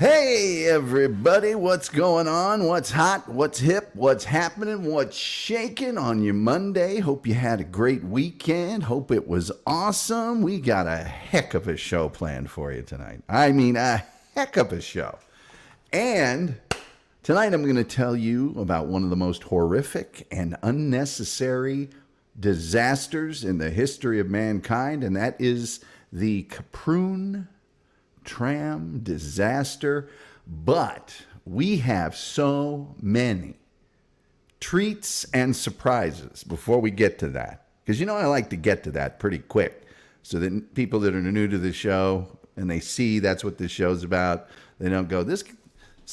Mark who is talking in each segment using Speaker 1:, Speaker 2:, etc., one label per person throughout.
Speaker 1: Hey everybody, what's going on? What's hot? What's hip? What's happening? What's shaking on your Monday? Hope you had a great weekend. Hope it was awesome. We got a heck of a show planned for you tonight. I mean, a heck of a show. And tonight I'm going to tell you about one of the most horrific and unnecessary disasters in the history of mankind, and that is the Kaprun Tram disaster. But we have so many treats and surprises before we get to that, because I like to get to that pretty quick so that people that are new to the show and they see that's what this show's about, they don't go, this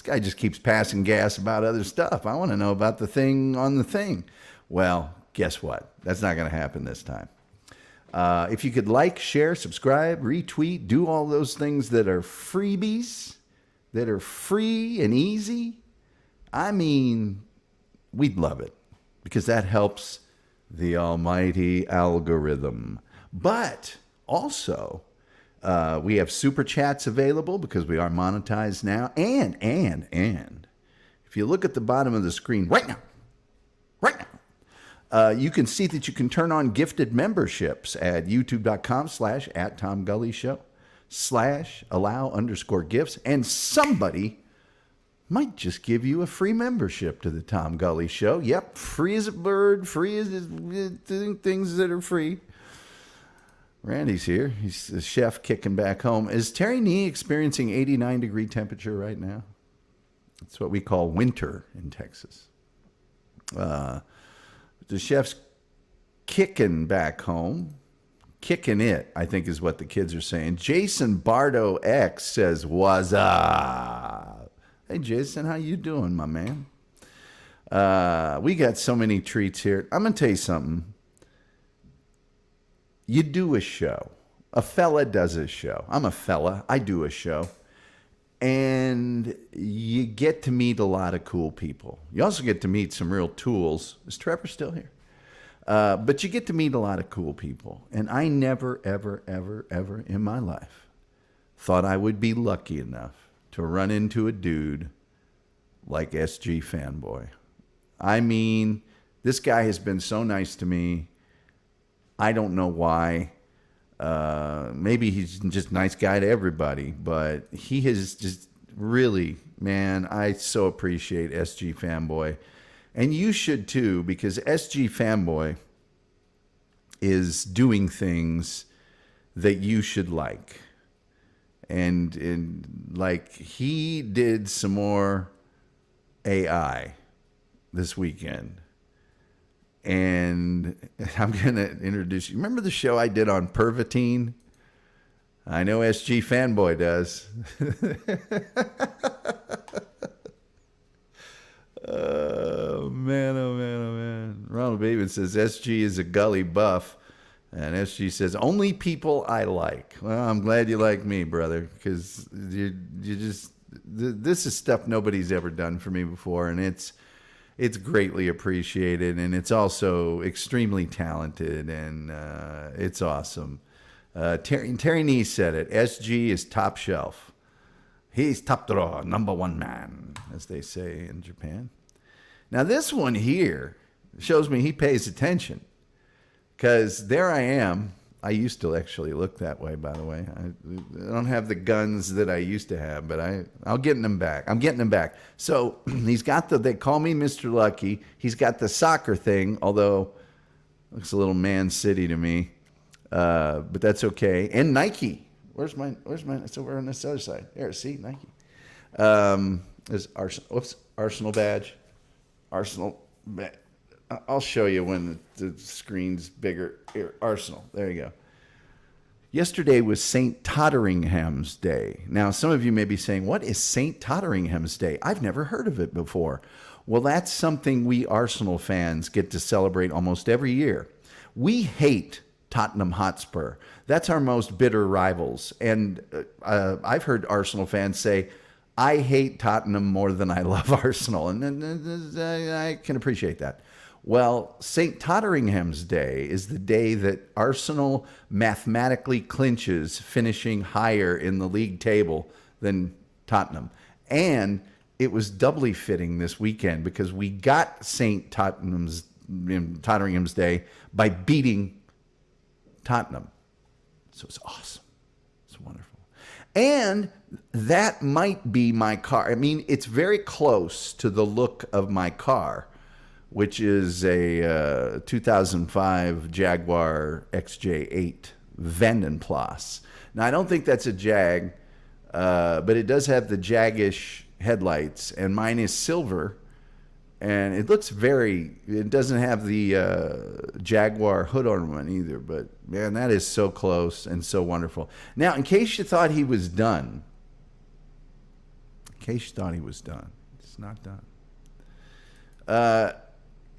Speaker 1: guy just keeps passing gas about other stuff. I want to know about the thing on the thing. Well, guess what? That's not going to happen this time. If you could like, share, subscribe, retweet, do all those things that are freebies, that are free and easy, I mean, we'd love it, because that helps the almighty algorithm. But also, we have super chats available because we are monetized now. And if you look at the bottom of the screen right now, you can see that you can turn on gifted memberships at youtube.com/@TomGullyShow /allow_gifts. And somebody might just give you a free membership to the Tom Gully Show. Yep, free as a bird, free as things that are free. Randy's here. He's the chef kicking back home. Is Terry Nee experiencing 89-degree temperature right now? That's what we call winter in Texas. The chef's kicking back home. Kicking it, I think is what the kids are saying. Jason Bardo X says, "What's up?" Hey, Jason, how you doing, my man? We got so many treats here. I'm going to tell you something. You do a show. A fella does a show. I'm a fella. I do a show. And you get to meet a lot of cool people. You also get to meet some real tools. Is Trevor still here? But you get to meet a lot of cool people. And I never, ever, ever, ever in my life thought I would be lucky enough to run into a dude like SG Fanboy. I mean, this guy has been so nice to me. I don't know why. Maybe he's just a nice guy to everybody, but he has just really, man, I so appreciate SG Fanboy. And you should too, because SG Fanboy is doing things that you should like. And like, he did some more AI this weekend. And I'm going to introduce you. Remember the show I did on Pervitine? I know SG Fanboy does. Oh, man. Ronald Bateman says SG is a gully buff. And SG says, only people I like. Well, I'm glad you like me, brother, because you just, this is stuff nobody's ever done for me before. And it's greatly appreciated, and it's also extremely talented, and it's awesome. Terry Nee said it. SG is top shelf. He's top draw, number one man, as they say in Japan. Now, this one here shows me he pays attention, because there I am. I used to actually look that way, by the way. I don't have the guns that I used to have, but I'll get them back. I'm getting them back. So he's got they call me Mr. Lucky. He's got the soccer thing, although looks a little Man City to me, but that's okay. And Nike. Where's mine? It's over on this other side. There, see, Nike. There's Arsenal badge. Arsenal badge. I'll show you when the screen's bigger. Here, Arsenal. There you go. Yesterday was St. Totteringham's Day. Now, some of you may be saying, what is St. Totteringham's Day? I've never heard of it before. Well, that's something we Arsenal fans get to celebrate almost every year. We hate Tottenham Hotspur. That's our most bitter rivals. And I've heard Arsenal fans say, I hate Tottenham more than I love Arsenal. And I can appreciate that. Well, St. Totteringham's Day is the day that Arsenal mathematically clinches finishing higher in the league table than Tottenham. And it was doubly fitting this weekend because we got St. Tottenham's Day by beating Tottenham. So it's awesome. It's wonderful. And that might be my car. I mean, it's very close to the look of my car, which is a 2005 Jaguar XJ8 Vandenplas. Now, I don't think that's a Jag, but it does have the Jagish headlights, and mine is silver, and it looks it doesn't have the Jaguar hood ornament either, but man, that is so close and so wonderful. Now, in case you thought he was done, it's not done.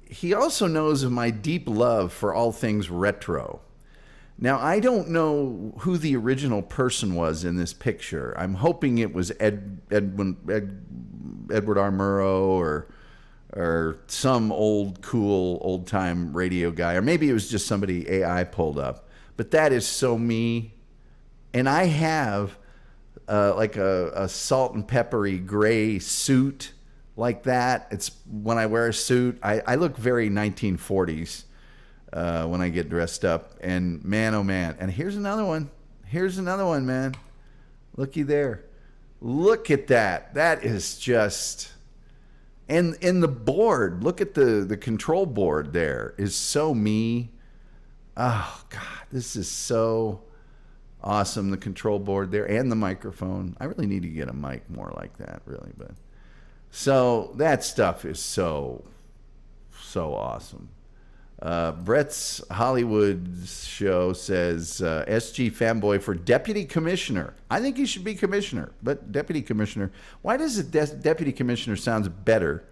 Speaker 1: He also knows of my deep love for all things retro. Now, I don't know who the original person was in this picture. I'm hoping it was Edward R. Murrow or some old-time radio guy. Or maybe it was just somebody AI pulled up. But that is so me. And I have like a salt and peppery gray suit like that. It's when I wear a suit, I look very 1940s. When I get dressed up, and man, oh man. And here's another one, man. Looky there. Look at that. That is just, and in the board, look at the control board there is so me. Oh God, this is so awesome. The control board there and the microphone. I really need to get a mic more like that, really. But so that stuff is so awesome. Brett's Hollywood show says SG fanboy for deputy commissioner. I think he should be commissioner, but deputy commissioner. Why does a deputy commissioner sounds better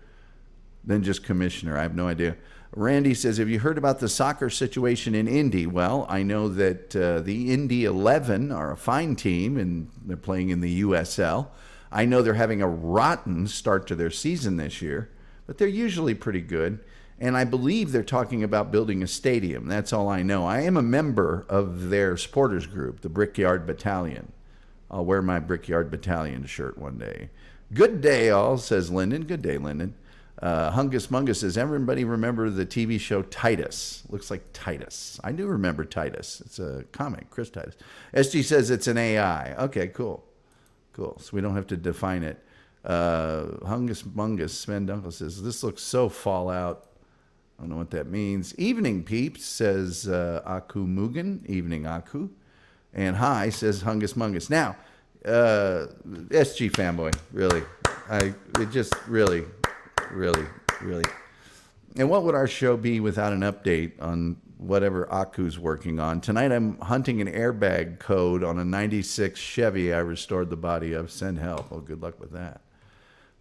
Speaker 1: than just commissioner? I have no idea. Randy says, have you heard about the soccer situation in Indy? Well, I know that the Indy 11 are a fine team, and they're playing in the USL. I know they're having a rotten start to their season this year, but they're usually pretty good. And I believe they're talking about building a stadium. That's all I know. I am a member of their supporters group, the Brickyard Battalion. I'll wear my Brickyard Battalion shirt one day. Good day, all, says Lyndon. Good day, Lyndon. Hungus Mungus says, everybody remember the TV show Titus? Looks like Titus. I do remember Titus. It's a comic, Chris Titus. SG says it's an AI. Okay, cool. So we don't have to define it. Hungus Mungus, Sven Dunkel says, this looks so Fallout. I don't know what that means. Evening, peeps, says Aku Mugen. Evening, Aku. And hi, says Hungus Mungus. Now, SG fanboy, really. It just really. And what would our show be without an update on whatever Aku's working on? Tonight I'm hunting an airbag code on a 96 Chevy I restored the body of. Send help. Oh, good luck with that.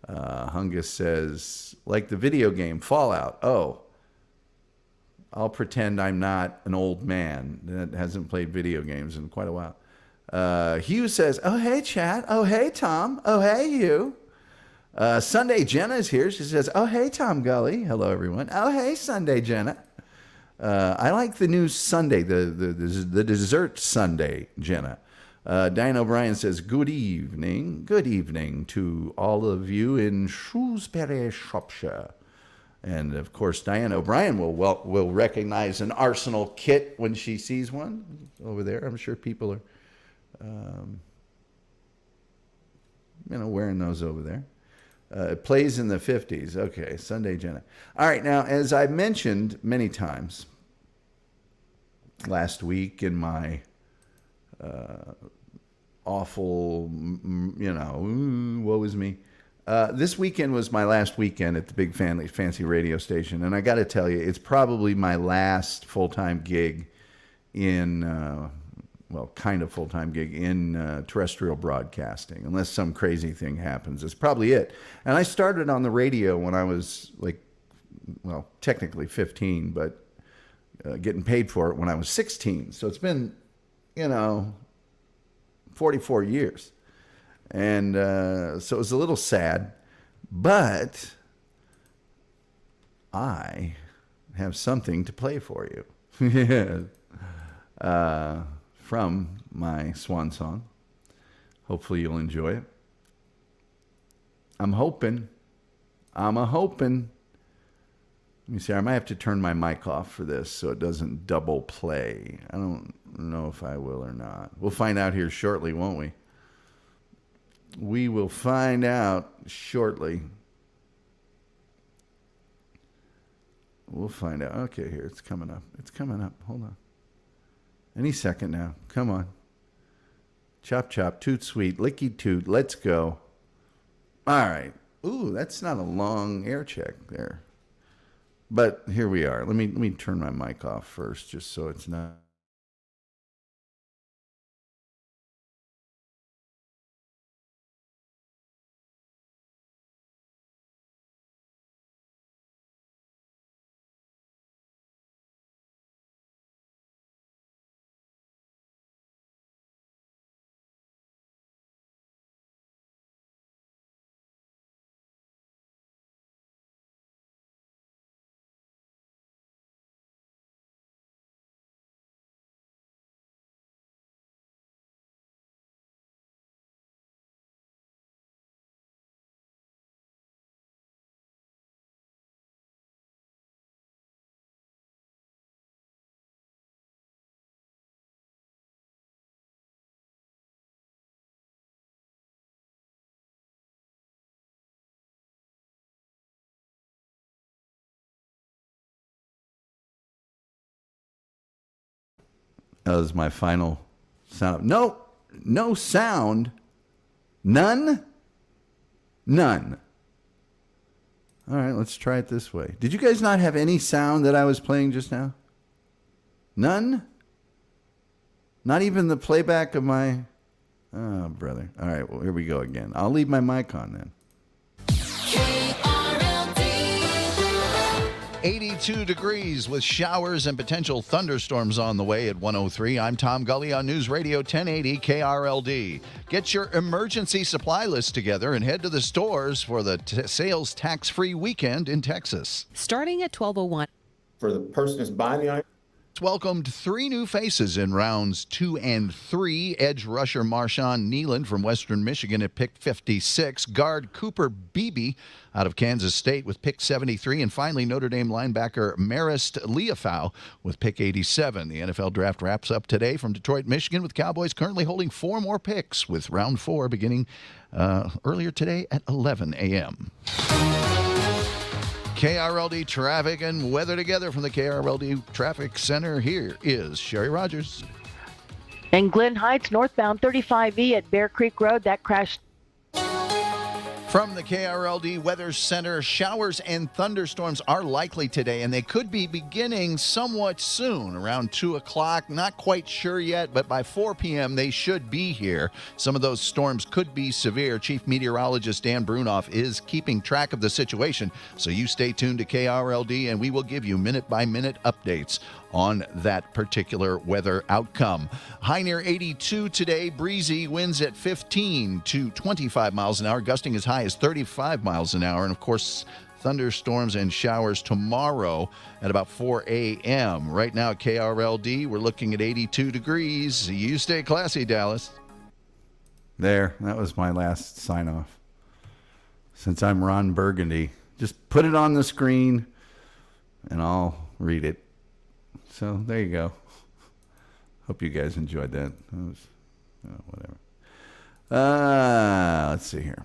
Speaker 1: Hungus says, like the video game Fallout. Oh, I'll pretend I'm not an old man that hasn't played video games in quite a while. Hugh says, oh, hey, chat. Oh, hey, Tom. Oh, hey, you. Sunday Jenna is here. She says, oh, hey, Tom Gully. Hello, everyone. Oh, hey, Sunday Jenna. I like the new Sunday, the dessert Sunday, Jenna. Diane O'Brien says, good evening. Good evening to all of you in Shrewsbury, Shropshire. And, of course, Diane O'Brien will recognize an Arsenal kit when she sees one over there. I'm sure people are, wearing those over there. It plays in the 50s. Okay, Sunday Jenna. All right, now, as I mentioned many times last week in my awful, woe is me. This weekend was my last weekend at the big fancy radio station, and I got to tell you, it's probably my last full-time gig in, kind of full-time gig in terrestrial broadcasting, unless some crazy thing happens. It's probably it. And I started on the radio when I was technically 15, but getting paid for it when I was 16. So it's been, 44 years. And so it was a little sad, but I have something to play for you from my swan song. Hopefully you'll enjoy it. I'm hoping. I'm a-hoping. Let me see. I might have to turn my mic off for this so it doesn't double play. I don't know if I will or not. We'll find out here shortly, won't we? We will find out shortly. We'll find out. Okay, here. It's coming up. It's coming up. Hold on. Any second now. Come on. Chop, chop. Toot sweet. Licky toot. Let's go. All right. Ooh, that's not a long air check there. But here we are. Let me turn my mic off first just so it's not. That was my final sound. No sound. None. All right, let's try it this way. Did you guys not have any sound that I was playing just now? None? Not even the playback of my... Oh, brother. All right, well, here we go again. I'll leave my mic on then.
Speaker 2: 82 degrees with showers and potential thunderstorms on the way at 103. I'm Tom Gully on News Radio 1080 KRLD. Get your emergency supply list together and head to the stores for the sales tax-free weekend in Texas.
Speaker 3: Starting at 12:01.
Speaker 4: For the person who's buying the item.
Speaker 2: Welcomed 3 new faces in rounds 2 and 3. Edge rusher Marshawn Neeland from Western Michigan at pick 56. Guard Cooper Beebe out of Kansas State with pick 73. And finally, Notre Dame linebacker Marist Liufau with pick 87. The NFL draft wraps up today from Detroit, Michigan, with Cowboys currently holding 4 more picks, with round 4 beginning earlier today at 11 a.m. KRLD traffic and weather together from the KRLD Traffic Center. Here is Sherry Rogers.
Speaker 5: In Glen Heights, northbound 35E at Bear Creek Road, that crash.
Speaker 2: From the KRLD Weather Center, showers and thunderstorms are likely today, and they could be beginning somewhat soon, around 2 o'clock. Not quite sure yet, but by 4 p.m. they should be here. Some of those storms could be severe. Chief Meteorologist Dan Brunoff is keeping track of the situation, so you stay tuned to KRLD, and we will give you minute-by-minute updates on that particular weather outcome. High near 82 today, breezy, winds at 15 to 25 miles an hour, gusting as high as 35 miles an hour, and of course, thunderstorms and showers tomorrow at about 4 a.m. Right now at KRLD, we're looking at 82 degrees. You stay classy, Dallas.
Speaker 1: There, that was my last sign-off. Since I'm Ron Burgundy, just put it on the screen, and I'll read it. So there you go. Hope you guys enjoyed that. That was, whatever. Let's see here.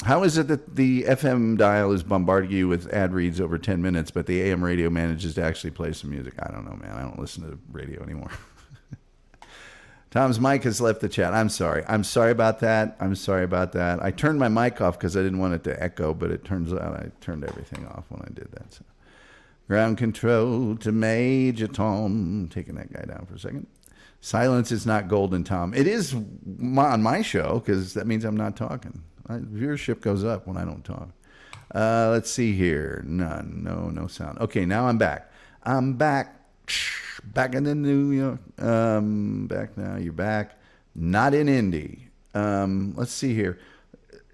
Speaker 1: How is it that the FM dial is bombarding you with ad reads over 10 minutes, but the AM radio manages to actually play some music? I don't know, man. I don't listen to radio anymore. Tom's mic has left the chat. I'm sorry. I'm sorry about that. I turned my mic off because I didn't want it to echo, but it turns out I turned everything off when I did that. So. Ground control to Major Tom. Taking that guy down for a second. Silence is not golden, Tom. It is on my show because that means I'm not talking. Viewership goes up when I don't talk. Let's see here. None. No sound. Okay, now I'm back. I'm back. Back in the New York. Back now. You're back. Not in Indy. Let's see here.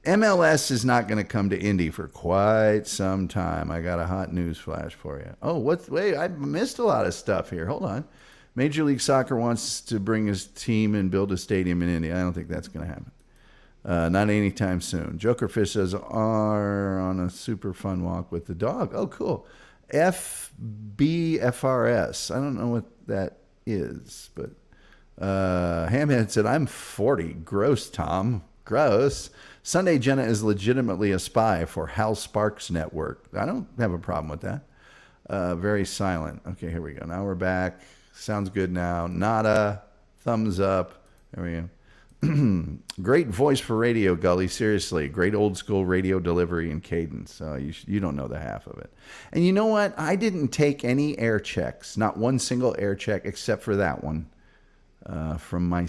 Speaker 1: MLS is not going to come to Indy for quite some time. I got a hot news flash for you. Oh, wait, I missed a lot of stuff here. Hold on. Major League Soccer wants to bring his team and build a stadium in Indy. I don't think that's going to happen. Not anytime soon. Jokerfish says, are on a super fun walk with the dog. Oh, cool. FBFRS. I don't know what that is, but Hamhead said, I'm 40. Gross, Tom. Gross. Sunday Jenna is legitimately a spy for Hal Sparks Network. I don't have a problem with that. Very silent. Okay, here we go. Now we're back. Sounds good now. Nada. Thumbs up. There we go. Great voice for radio, Gully. Seriously, great old school radio delivery and cadence. You don't know the half of it. And you know what? I didn't take any air checks, not one single air check except for that one from my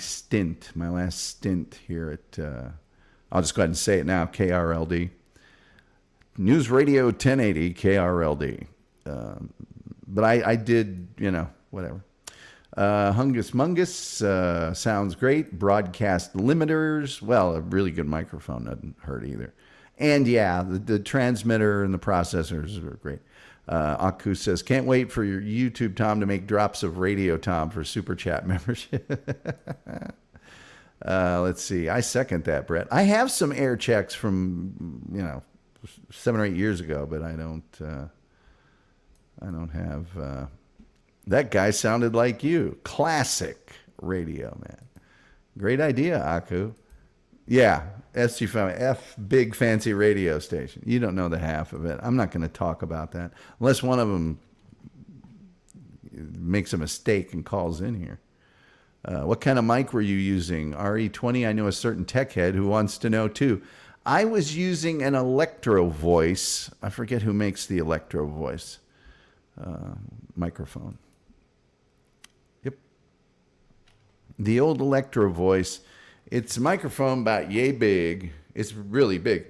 Speaker 1: last stint here at, I'll just go ahead and say it now, KRLD. News Radio 1080 KRLD. But I did, whatever. Hungus Mungus sounds great. Broadcast limiters. Well, a really good microphone doesn't hurt either. And yeah, the transmitter and the processors are great. Aku says, can't wait for your YouTube, Tom, to make drops of radio, Tom, for Super Chat membership. Let's see. I second that, Brett. I have some air checks from, 7 or 8 years ago, but I don't have... That guy sounded like you. Classic radio, man. Great idea, Aku. Yeah, SG Family, F big fancy radio station. You don't know the half of it. I'm not going to talk about that unless one of them makes a mistake and calls in here. What kind of mic were you using? RE20, I know a certain tech head who wants to know too. I was using an Electro Voice. I forget who makes the Electro Voice microphone. The old Electro Voice, it's a microphone about yay big. It's really big.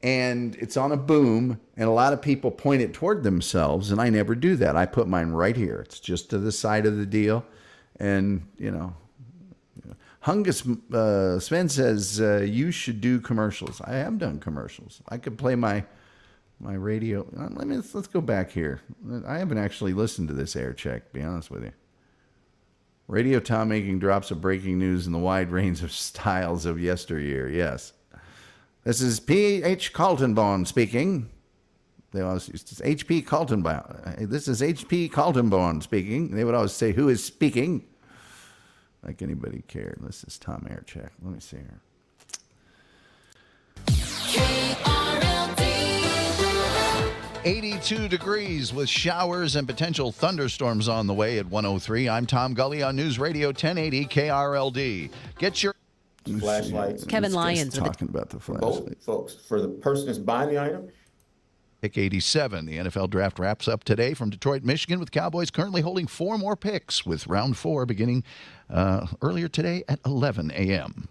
Speaker 1: And it's on a boom, and a lot of people point it toward themselves, and I never do that. I put mine right here. It's just to the side of the deal. And, Hungus Sven says, you should do commercials. I have done commercials. I could play my radio. Let's go back here. I haven't actually listened to this air check, to be honest with you. Radio Tom making drops of breaking news in the wide range of styles of yesteryear. Yes. This is P.H. Kaltenborn speaking. They always used to say, H.P. Kaltenborn. This is H.P. Kaltenborn speaking. They would always say, who is speaking? Like anybody cared. This is Tom Aircheck. Let me see here.
Speaker 2: 82 degrees with showers and potential thunderstorms on the way at 103. I'm Tom Gully on News Radio 1080 KRLD. Get your
Speaker 4: flashlights.
Speaker 3: Kevin Lyons
Speaker 1: talking about the flashlight.
Speaker 4: Folks, for the person that's buying the item.
Speaker 2: Pick 87. The NFL draft wraps up today from Detroit, Michigan, with Cowboys currently holding 4 more picks, with round 4 beginning earlier today at 11 a.m.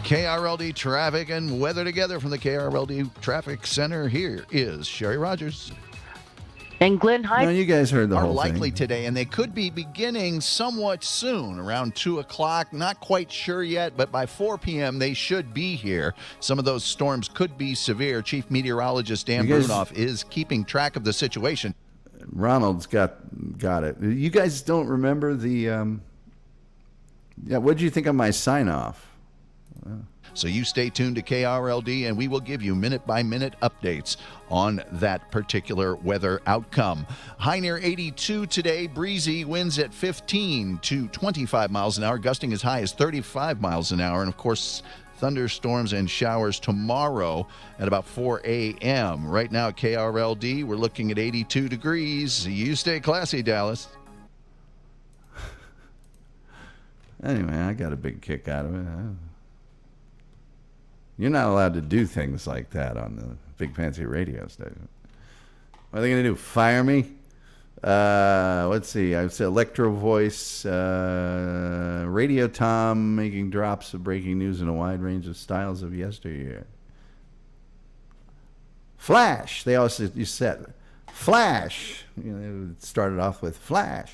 Speaker 2: KRLD traffic and weather together from the KRLD Traffic Center. Here is Sherry Rogers.
Speaker 5: And Glen
Speaker 1: No,
Speaker 5: Heights
Speaker 1: you guys heard the
Speaker 2: Are
Speaker 1: whole
Speaker 2: likely
Speaker 1: thing.
Speaker 2: today, and they could be beginning somewhat soon, around 2 o'clock. Not quite sure yet, but by 4 p.m. they should be here. Some of those storms could be severe. Chief Meteorologist Dan
Speaker 1: You guys-
Speaker 2: Brunoff is keeping track of the situation.
Speaker 1: Ronald's got it. You guys don't remember the... what did you think of my sign-off?
Speaker 2: So you stay tuned to KRLD, and we will give you minute-by-minute updates on that particular weather outcome. High near 82 today, breezy, winds at 15 to 25 miles an hour, gusting as high as 35 miles an hour, and of course, thunderstorms and showers tomorrow at about 4 a.m. Right now at KRLD, we're looking at 82 degrees. You stay classy, Dallas.
Speaker 1: Anyway, I got a big kick out of it. You're not allowed to do things like that on the big fancy radio station. What are they going to do? Fire me? Let's see. I would say Electro Voice, Radio Tom making drops of breaking news in a wide range of styles of yesteryear. Flash. They also you said Flash. It started off with Flash.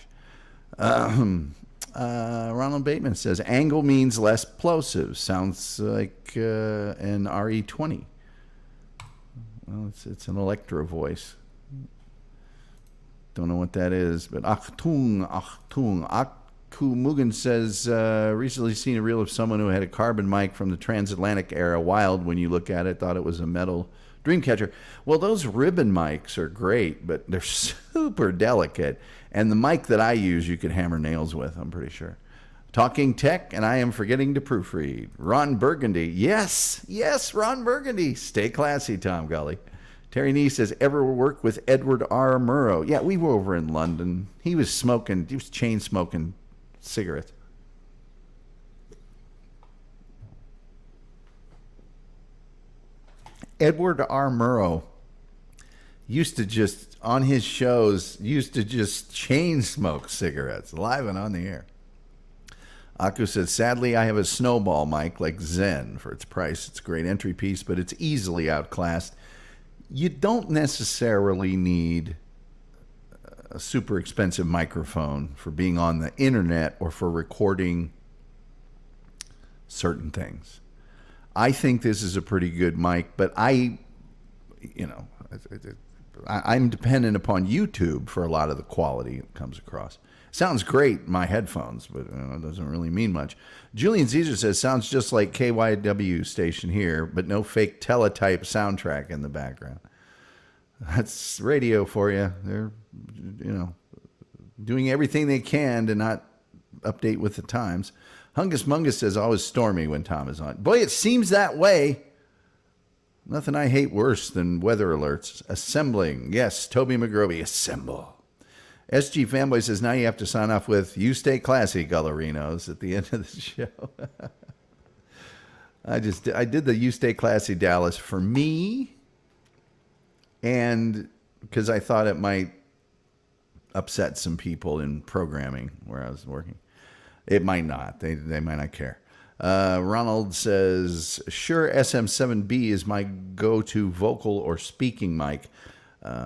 Speaker 1: Ronald Bateman says angle means less plosive. Sounds like an RE20. Well, it's an Electro Voice. Don't know what that is, but Achtung, Achtung, Cool Mugen says, recently seen a reel of someone who had a carbon mic from the transatlantic era. Wild when you look at it. Thought it was a metal Dreamcatcher. Well, those ribbon mics are great, but they're super delicate. And the mic that I use, you could hammer nails with, I'm pretty sure. Talking tech, and I am forgetting to proofread. Ron Burgundy. Yes, Ron Burgundy. Stay classy, Tom Gully. Terry Nee says, ever work with Edward R. Murrow? Yeah, we were over in London. He was chain smoking cigarettes. Edward R. Murrow used to just, on his shows, chain smoke cigarettes, live and on the air. Aku says, sadly, I have a snowball mic like Zen. For its price, it's a great entry piece, but it's easily outclassed. You don't necessarily need a super expensive microphone for being on the internet or for recording certain things. I think this is a pretty good mic, but I'm dependent upon YouTube for a lot of the quality that comes across. Sounds great in my headphones, but it doesn't really mean much. Julian Caesar says, sounds just like KYW station here, but no fake teletype soundtrack in the background. That's radio for you. They're, doing everything they can to not update with the times. Hungus Mungus says, always stormy when Tom is on. Boy, it seems that way. Nothing I hate worse than weather alerts. Assembling. Yes, Toby McGroby, assemble. SG Fanboy says, now you have to sign off with, you stay classy, Gullarinos, at the end of the show. I did the you stay classy, Dallas, for me, and because I thought it might upset some people in programming where I was working. It might not. They might not care. Ronald says, sure, SM7B is my go-to vocal or speaking mic.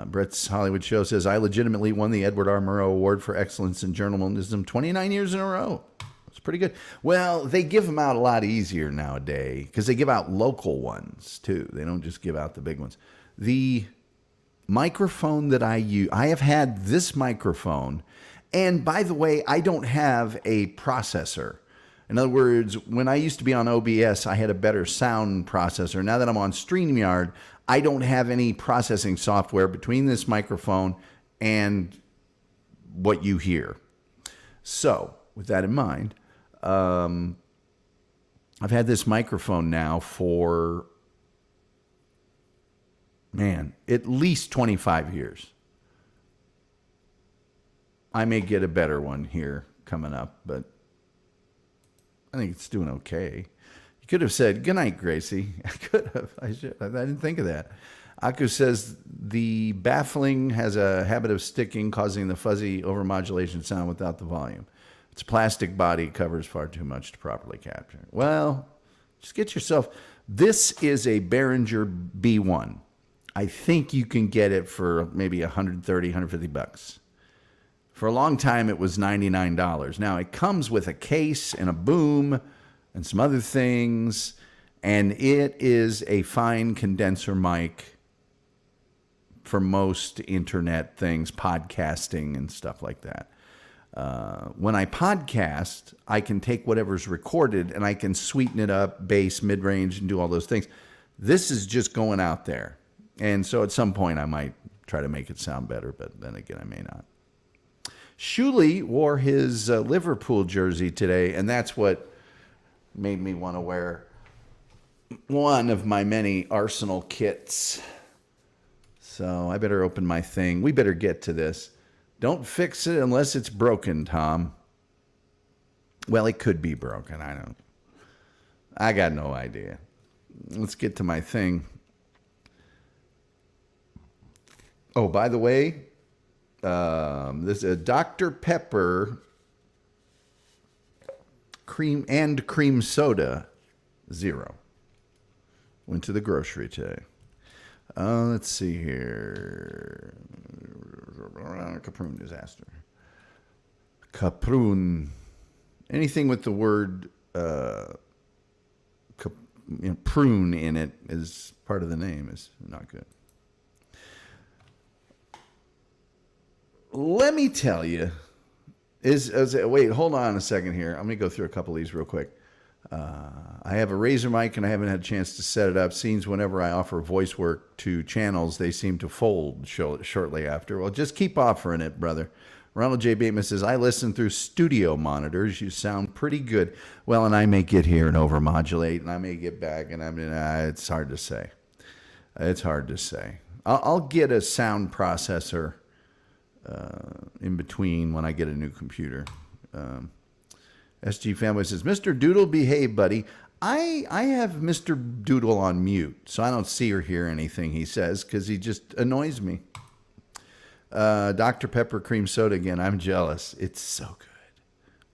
Speaker 1: Brett's Hollywood Show says, I legitimately won the Edward R. Murrow Award for Excellence in Journalism 29 years in a row. It's pretty good. Well, they give them out a lot easier nowadays because they give out local ones, too. They don't just give out the big ones. The microphone that I use, I have had this microphone, and by the way, I don't have a processor. In other words, when I used to be on OBS, I had a better sound processor. Now that I'm on StreamYard, I don't have any processing software between this microphone and what you hear. So, with that in mind, I've had this microphone now for, at least 25 years. I may get a better one here coming up, but I think it's doing okay. You could have said, good night, Gracie. I could have. I didn't think of that. Aku says, the baffling has a habit of sticking, causing the fuzzy overmodulation sound without the volume. Its plastic body covers far too much to properly capture. Well, just get yourself. This is a Behringer B1. I think you can get it for maybe $130, $150. For a long time, it was $99. Now, it comes with a case and a boom and some other things, and it is a fine condenser mic for most internet things, podcasting and stuff like that. When I podcast, I can take whatever's recorded and I can sweeten it up, bass, mid-range, and do all those things. This is just going out there. And so at some point, I might try to make it sound better, but then again, I may not. Shuley wore his Liverpool jersey today, and that's what made me want to wear one of my many Arsenal kits. So I better open my thing. We better get to this. Don't fix it unless it's broken, Tom. Well, it could be broken. I got no idea. Let's get to my thing. Oh, by the way, there's a Dr. Pepper cream soda, 0. Went to the grocery today. Let's see here. Kaprun disaster. Kaprun. Anything with the word prune in it is part of the name is not good. Let me tell you, Wait, hold on a second here. Let me go through a couple of these real quick. I have a Razor mic and I haven't had a chance to set it up. Seems whenever I offer voice work to channels, they seem to fold shortly after. Well, just keep offering it, brother. Ronald J. Bateman says, I listen through studio monitors. You sound pretty good. Well, and I may get here and overmodulate, and I may get back, and it's hard to say. It's hard to say. I'll get a sound processor in between when I get a new computer. SG Family says, Mr. Doodle, behave, buddy. I have Mr. Doodle on mute, so I don't see or hear anything he says because he just annoys me. Dr. Pepper cream soda again. I'm jealous. It's so good.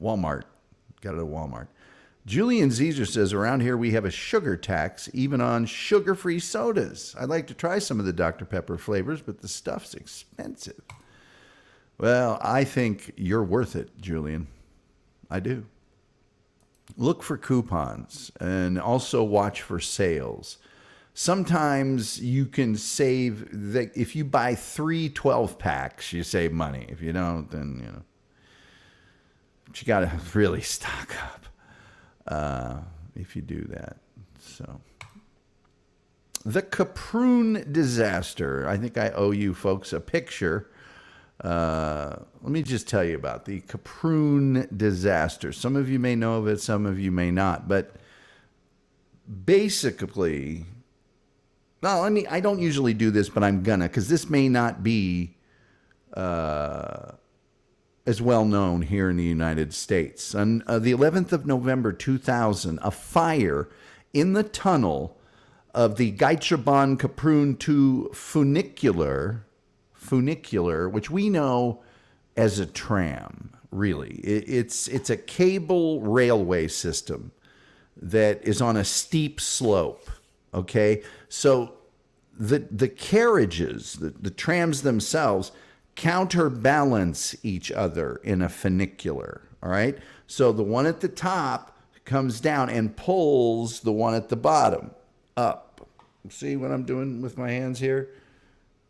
Speaker 1: Walmart. Got it at Walmart. Julian Zezer says, around here we have a sugar tax, even on sugar-free sodas. I'd like to try some of the Dr. Pepper flavors, but the stuff's expensive. Well, I think you're worth it, Julian. I do. Look for coupons and also watch for sales. Sometimes you can save, if you buy 3 12-packs, you save money. If you don't, then, but you got to really stock up if you do that. So, the Kaprun disaster. I think I owe you folks a picture. Let me just tell you about the Kaprun disaster. Some of you may know of it, some of you may not. But basically, I don't usually do this, but I'm gonna, because this may not be as well known here in the United States. On the 11th of November 2000, a fire in the tunnel of the Kaprun to Funicular, which we know as a tram, really. It's a cable railway system that is on a steep slope, okay? So the carriages, the trams themselves, counterbalance each other in a funicular, all right? So the one at the top comes down and pulls the one at the bottom up. See what I'm doing with my hands here?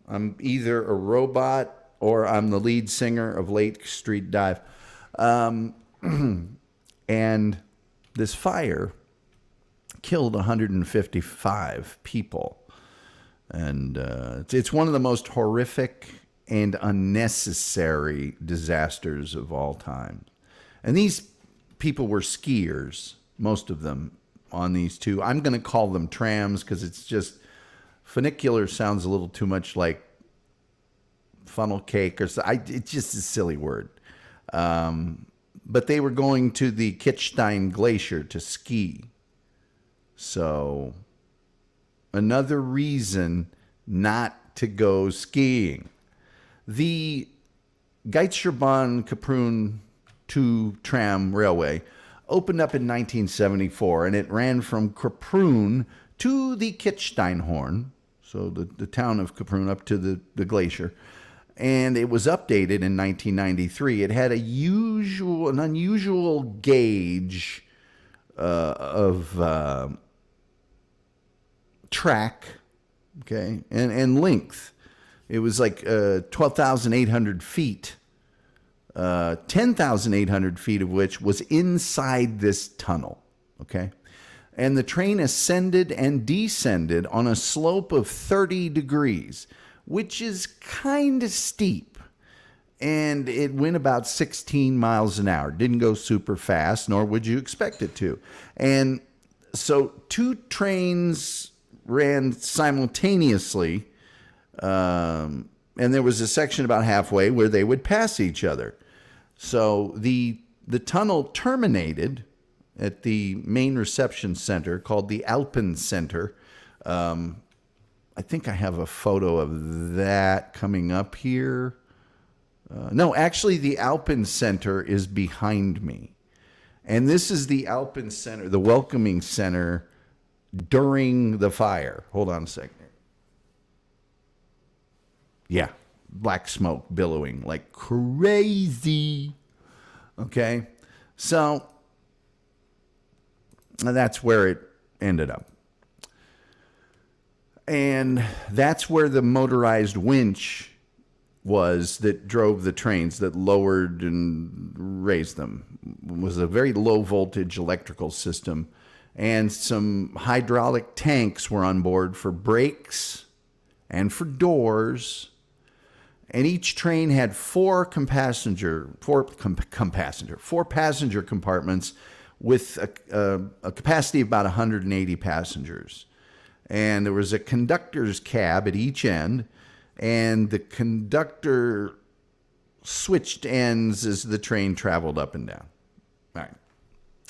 Speaker 1: I'm either a robot or I'm the lead singer of Lake Street Dive. And this fire killed 155 people. And it's one of the most horrific and unnecessary disasters of all time. And these people were skiers, most of them, on these two. I'm going to call them trams because it's just, funicular sounds a little too much like funnel cake or so. It's just a silly word. But they were going to the Kitzstein Glacier to ski. So another reason not to go skiing. The Kaprun to Tram Railway opened up in 1974, and it ran from Kaprun to the Kitzsteinhorn, so the town of Kaprun, up to the glacier. And it was updated in 1993. It had an unusual gauge of track, okay, and length. It was like 12,800 feet, 10,800 feet of which was inside this tunnel, okay? And the train ascended and descended on a slope of 30 degrees, which is kind of steep. And it went about 16 miles an hour. Didn't go super fast, nor would you expect it to. And so 2 trains ran simultaneously, and there was a section about halfway where they would pass each other. So the tunnel terminated at the main reception center called the Alpen Center. I think I have a photo of that coming up here. No, actually the Alpen Center is behind me. And this is the Alpen Center, the welcoming center during the fire. Hold on a second. Yeah, black smoke billowing like crazy. Okay, so that's where it ended up. And that's where the motorized winch was that drove the trains, that lowered and raised them, was a very low voltage electrical system. And some hydraulic tanks were on board for brakes and for doors. And each train had four passenger compartments with a capacity of about 180 passengers. And there was a conductor's cab at each end, and the conductor switched ends as the train traveled up and down. All right.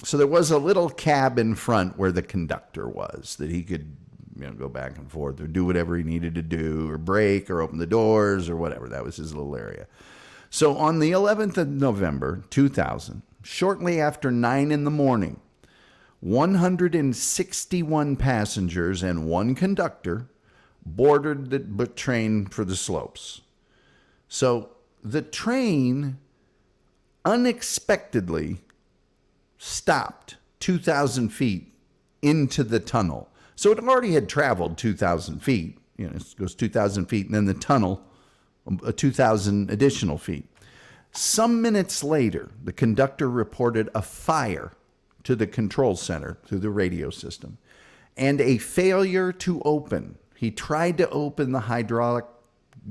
Speaker 1: So there was a little cab in front where the conductor was, that he could, go back and forth or do whatever he needed to do, or brake or open the doors or whatever. That was his little area. So on the 11th of November, 2000, shortly after 9 in the morning, 161 passengers and one conductor boarded the train for the slopes. So the train unexpectedly stopped 2,000 feet into the tunnel. So it already had traveled 2,000 feet. It goes 2,000 feet, and then the tunnel, 2,000 additional feet. Some minutes later, the conductor reported a fire to the control center through the radio system and a failure to open. He tried to open the hydraulic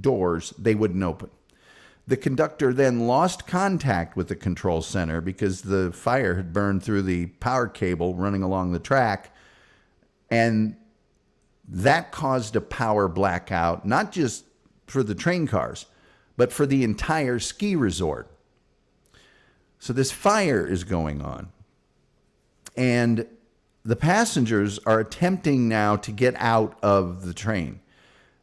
Speaker 1: doors. They wouldn't open. The conductor then lost contact with the control center because the fire had burned through the power cable running along the track, and that caused a power blackout, not just for the train cars, but for the entire ski resort. So this fire is going on, and the passengers are attempting now to get out of the train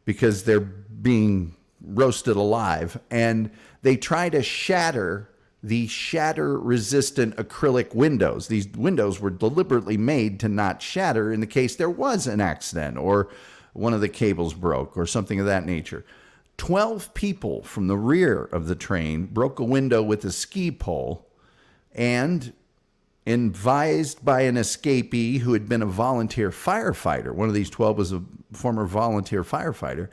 Speaker 1: because they're being roasted alive, and they try to shatter the shatter-resistant acrylic windows. These windows were deliberately made to not shatter in the case there was an accident or one of the cables broke or something of that nature. 12 people from the rear of the train broke a window with a ski pole, and advised by an escapee who had been a volunteer firefighter, one of these 12 was a former volunteer firefighter,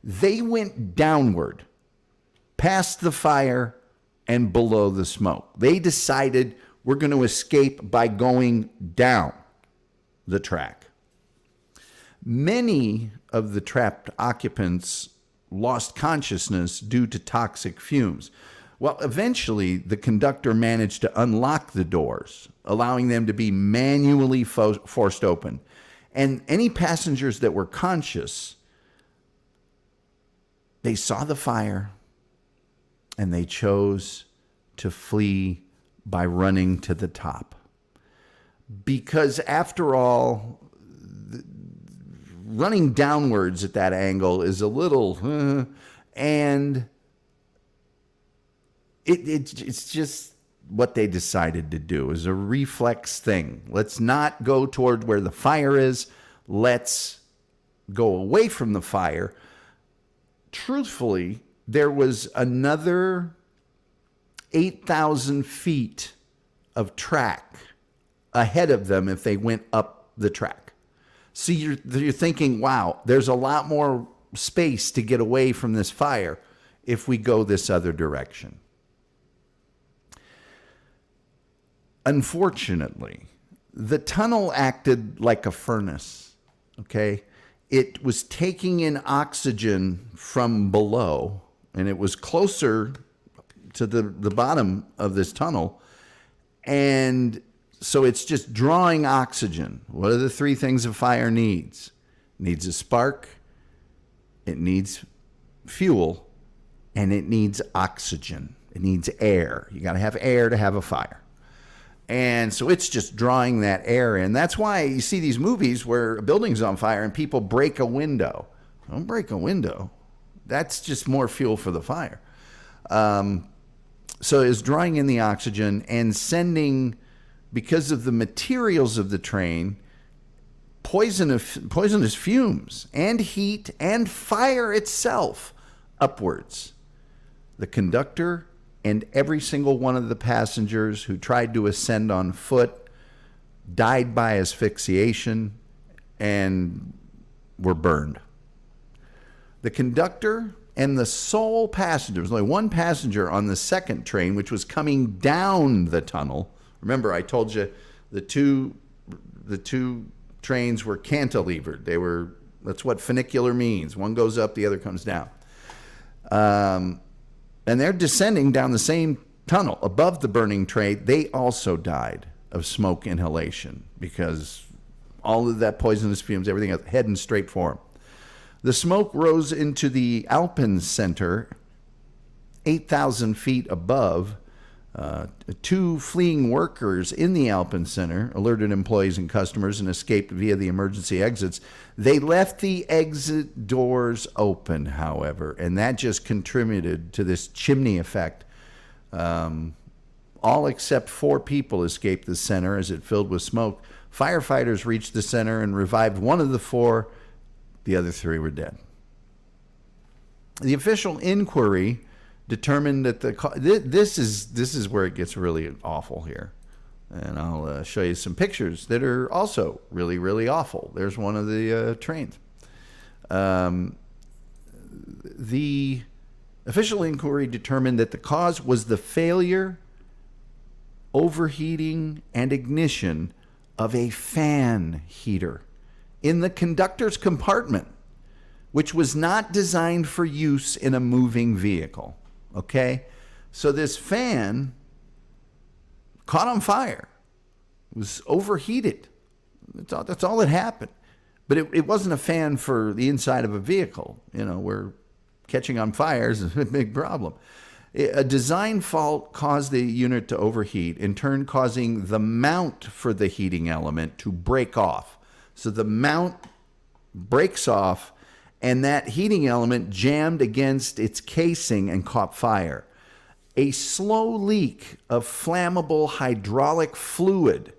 Speaker 1: they went downward past the fire and below the smoke. They decided, we're going to escape by going down the track. Many of the trapped occupants lost consciousness due to toxic fumes. Well, eventually, the conductor managed to unlock the doors, allowing them to be manually forced open. And any passengers that were conscious, they saw the fire, and they chose to flee by running to the top. Because after all, running downwards at that angle is a little, and it's just what they decided to do. Is a reflex thing. Let's not go toward where the fire is. Let's go away from the fire. Truthfully, there was another 8,000 feet of track ahead of them if they went up the track. So you're thinking, wow, there's a lot more space to get away from this fire if we go this other direction. Unfortunately, the tunnel acted like a furnace, okay? It was taking in oxygen from below, and it was closer to the bottom of this tunnel, and so it's just drawing oxygen. What are the three things a fire needs? It needs a spark, it needs fuel, and it needs oxygen. It needs air. You got to have air to have a fire. And so it's just drawing that air in. That's why you see these movies where a building's on fire and people break a window. Don't break a window. That's just more fuel for the fire. So it's drawing in the oxygen and sending, because of the materials of the train, poisonous fumes and heat and fire itself upwards. The conductor and every single one of the passengers who tried to ascend on foot died by asphyxiation and were burned. The conductor And the sole passenger, there was only one passenger on the second train, which was coming down the tunnel. Remember, I told you the two trains were cantilevered. That's what funicular means. One goes up, the other comes down. And they're descending down the same tunnel above the burning train. They also died of smoke inhalation because all of that poisonous fumes, everything else, heading straight for them. The smoke rose into the Alpen Center, 8,000 feet above. Two fleeing workers in the Alpen Center alerted employees and customers and escaped via the emergency exits. They left the exit doors open, however, and that just contributed to this chimney effect. All except 4 people escaped the center as it filled with smoke. Firefighters reached the center and revived one of the 4. The other 3 were dead. The official inquiry determined that this is where it gets really awful here, and I'll show you some pictures that are also really, really awful. There's one of the trains. The official inquiry determined that the cause was the failure, overheating, and ignition of a fan heater in the conductor's compartment, which was not designed for use in a moving vehicle. Okay? So this fan caught on fire. It was overheated. That's all that happened. But it wasn't a fan for the inside of a vehicle, where catching on fire is a big problem. A design fault caused the unit to overheat, in turn causing the mount for the heating element to break off. So the mount breaks off, and that heating element jammed against its casing and caught fire. A slow leak of flammable hydraulic fluid,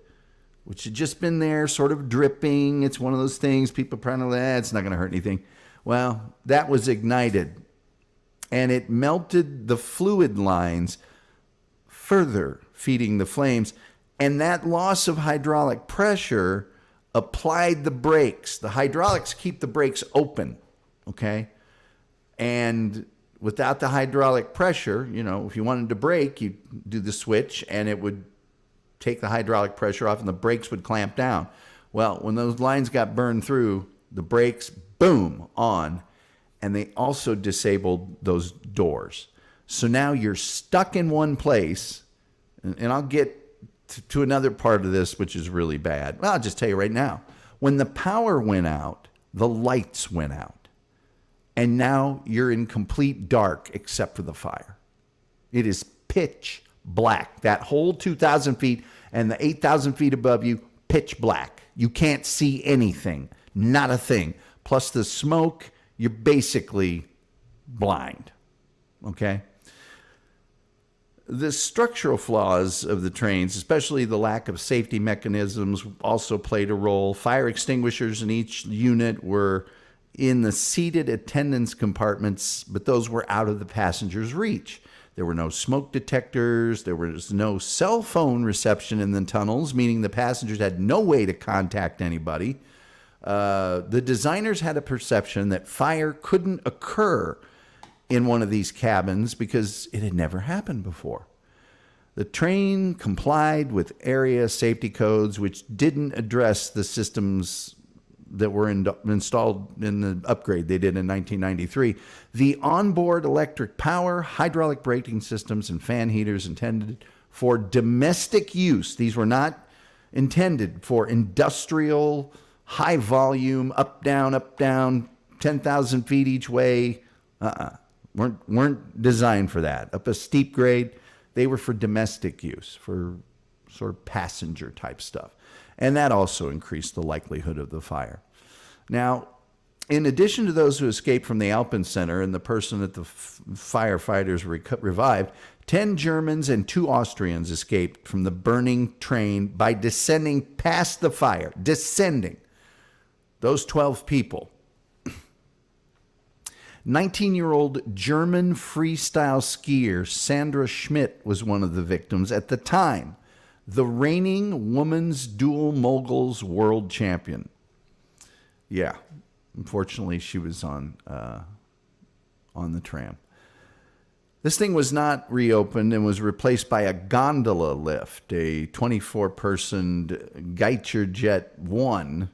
Speaker 1: which had just been there sort of dripping. It's one of those things people probably, it's not going to hurt anything. Well, that was ignited, and it melted the fluid lines, further feeding the flames. And that loss of hydraulic pressure applied the brakes. The hydraulics keep the brakes open, okay? And without the hydraulic pressure, if you wanted to brake, you do the switch and it would take the hydraulic pressure off and the brakes would clamp down. Well, when those lines got burned through, the brakes, boom, on, and they also disabled those doors. So now you're stuck in one place, and I'll get to another part of this, which is really bad. Well, I'll just tell you right now. When the power went out, the lights went out. And now you're in complete dark except for the fire. It is pitch black. That whole 2,000 feet and the 8,000 feet above you, pitch black. You can't see anything. Not a thing. Plus the smoke, you're basically blind. Okay? The structural flaws of the trains, especially the lack of safety mechanisms, also played a role. Fire extinguishers in each unit were in the seated attendance compartments, but those were out of the passenger's reach. There were no smoke detectors. There was no cell phone reception in the tunnels, meaning the passengers had no way to contact anybody. The designers had a perception that fire couldn't occur in one of these cabins because it had never happened before. The train complied with area safety codes, which didn't address the systems that were installed in the upgrade they did in 1993. The onboard electric power, hydraulic braking systems, and fan heaters intended for domestic use. These were not intended for industrial, high volume, up, down, 10,000 feet each way. Weren't designed for that. Up a steep grade, they were for domestic use, for sort of passenger type stuff. And that also increased the likelihood of the fire. Now, in addition to those who escaped from the Alpen Center and the person that the firefighters revived, 10 Germans and 2 Austrians escaped from the burning train by descending past the fire. Descending. Those 12 people. 19-year-old German freestyle skier Sandra Schmidt was one of the victims. At the time, the reigning women's dual moguls world champion. Yeah, unfortunately, she was on on the tram. This thing was not reopened and was replaced by a gondola lift, a 24-person Jet 1,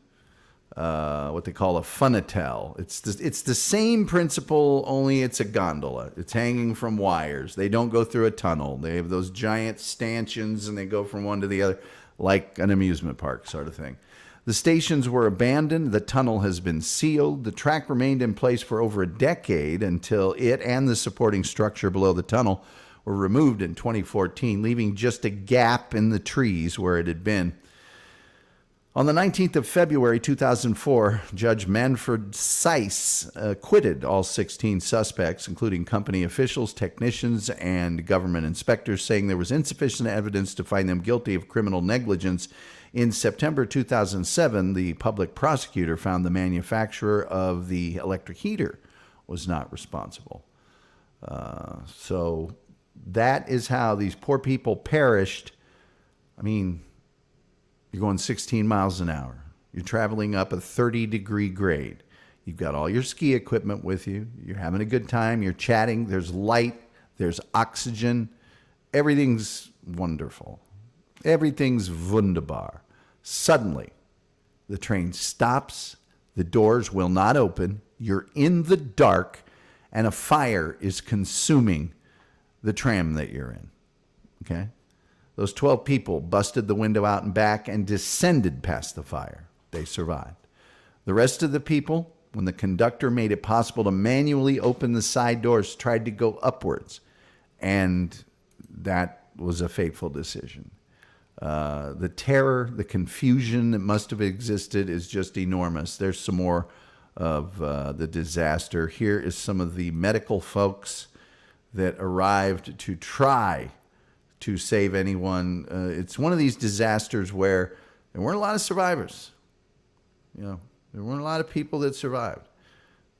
Speaker 1: what they call a Funicular. It's the same principle, only it's a gondola. It's hanging from wires. They don't go through a tunnel. They have those giant stanchions, and they go from one to the other like an amusement park sort of thing. The stations were abandoned. The tunnel has been sealed. The track remained in place for over a decade until it and the supporting structure below the tunnel were removed in 2014, leaving just a gap in the trees where it had been. On the 19th of February 2004, Judge Manfred Seiss acquitted all 16 suspects, including company officials, technicians, and government inspectors, saying there was insufficient evidence to find them guilty of criminal negligence. In September 2007, the public prosecutor found the manufacturer of the electric heater was not responsible. So that is how these poor people perished. I mean, you're going 16 miles an hour. You're traveling up a 30-degree grade. You've got all your ski equipment with you. You're having a good time. You're chatting. There's light. There's oxygen. Everything's wonderful. Everything's wunderbar. Suddenly, the train stops. The doors will not open. You're in the dark, and a fire is consuming the tram that you're in. Okay? Those 12 people busted the window out and back and descended past the fire. They survived. The rest of the people, when the conductor made it possible to manually open the side doors, tried to go upwards. And that was a fateful decision. The terror, the confusion that must have existed is just enormous. There's some more of the disaster. Here is some of the medical folks that arrived to try to save anyone. It's one of these disasters where there weren't a lot of survivors. You know, there weren't a lot of people that survived.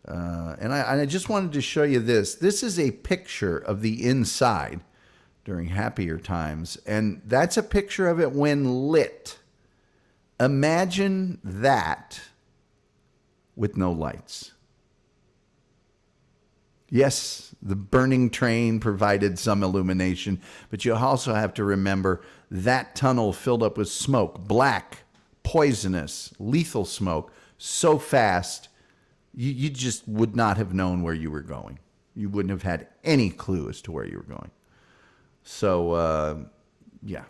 Speaker 1: And I just wanted to show you this. This is a picture of the inside during happier times, and that's a picture of it when lit. Imagine that with no lights. Yes, the burning train provided some illumination, but you also have to remember that tunnel filled up with smoke, black, poisonous, lethal smoke, so fast you just would not have known where you were going. You wouldn't have had any clue as to where you were going. So, yeah.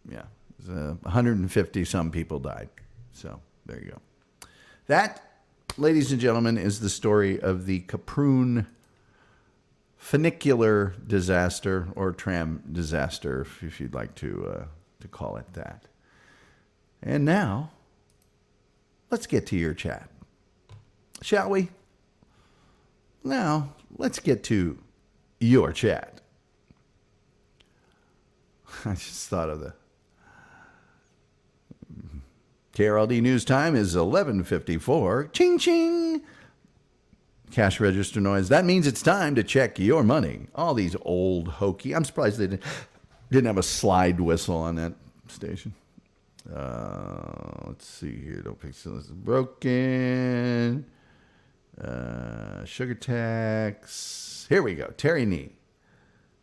Speaker 1: 150 some people died. So there you go. That, ladies and gentlemen, is the story of the Kaprun Funicular disaster, or tram disaster, if you'd like to call it that. And now, let's get to your chat, shall we? Now, let's get to your chat. I just thought of the KRLD news time is 11:54. Ching ching. Cash register noise. That means it's time to check your money. All these old hokey. I'm surprised they didn't have a slide whistle on that station. Let's see here. Don't fix this. Is broken. Sugar tax. Here we go. Terry Nee.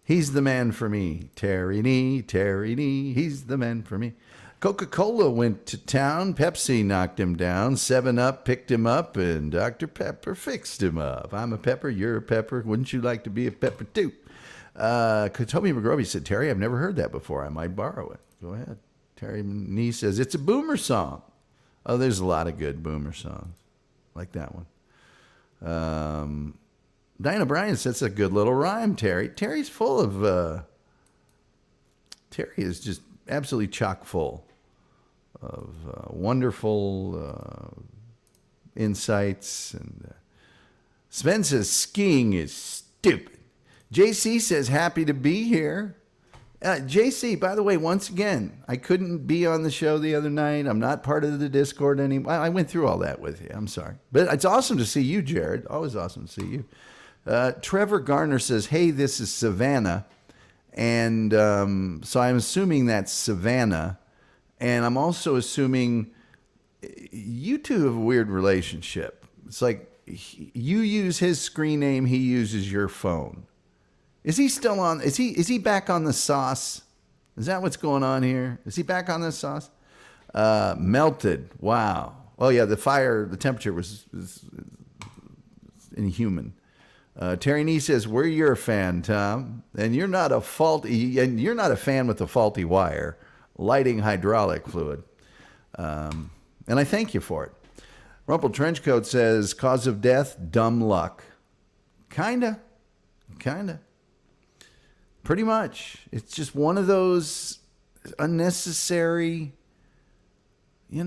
Speaker 1: He's the man for me. Terry Nee, he's the man for me. Coca-Cola went to town. Pepsi knocked him down. 7-Up picked him up, and Dr. Pepper fixed him up. I'm a pepper, you're a pepper. Wouldn't you like to be a pepper too? Toby McGrovey said, Terry, I've never heard that before. I might borrow it. Go ahead. Terry Nee says, it's a boomer song. Oh, there's a lot of good boomer songs. Like that one. Diana Bryan says, that's a good little rhyme, Terry. Terry's full of, Terry is just absolutely chock full of wonderful insights. And Sven says, skiing is stupid. JC says, happy to be here. JC, by the way, once again, I couldn't be on the show the other night. I'm not part of the Discord anymore. I went through all that with you. I'm sorry. But it's awesome to see you, Jared. Always awesome to see you. Trevor Garner says, hey, this is Savannah. And so I'm assuming that's Savannah. And I'm also assuming you two have a weird relationship. It's like you use his screen name, he uses your phone. Is he still on? Is he back on the sauce? Is that what's going on here? Is he back on the sauce? Melted. Wow. Oh yeah, the temperature was inhuman. Terry Nee says, "We're your fan, Tom, and you're not a fan with a faulty wire, lighting hydraulic fluid." And I thank you for it. Rumpled Trenchcoat says, "Cause of death, dumb luck." Kinda. Pretty much. It's just one of those unnecessary, a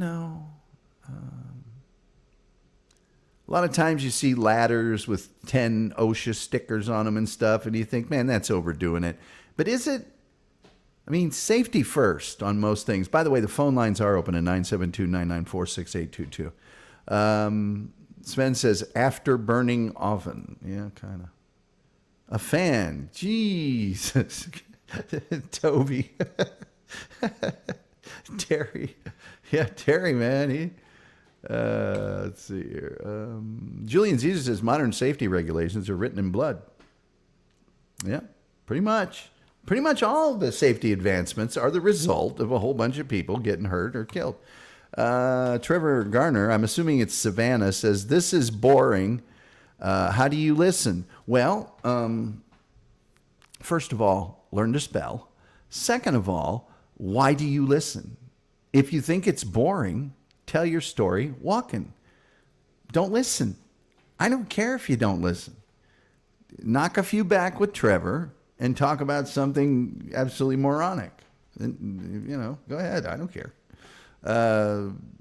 Speaker 1: lot of times you see ladders with 10 OSHA stickers on them and stuff, and you think, man, that's overdoing it. But is it? I mean, safety first on most things. By the way, the phone lines are open at 972-994-6822. Sven says, after burning oven. Yeah, kind of. A fan. Jesus. Toby. Terry. Yeah, Terry, man. Let's see here. Julian Caesar says modern safety regulations are written in blood. Yeah, pretty much. Pretty much all of the safety advancements are the result of a whole bunch of people getting hurt or killed. Trevor Garner, I'm assuming it's Savannah, says, "This is boring. How do you listen?" Well, first of all, learn to spell. Second of all, why do you listen? If you think it's boring, tell your story walking. Don't listen. I don't care if you don't listen. Knock a few back with Trevor and talk about something absolutely moronic. Go ahead. I don't care.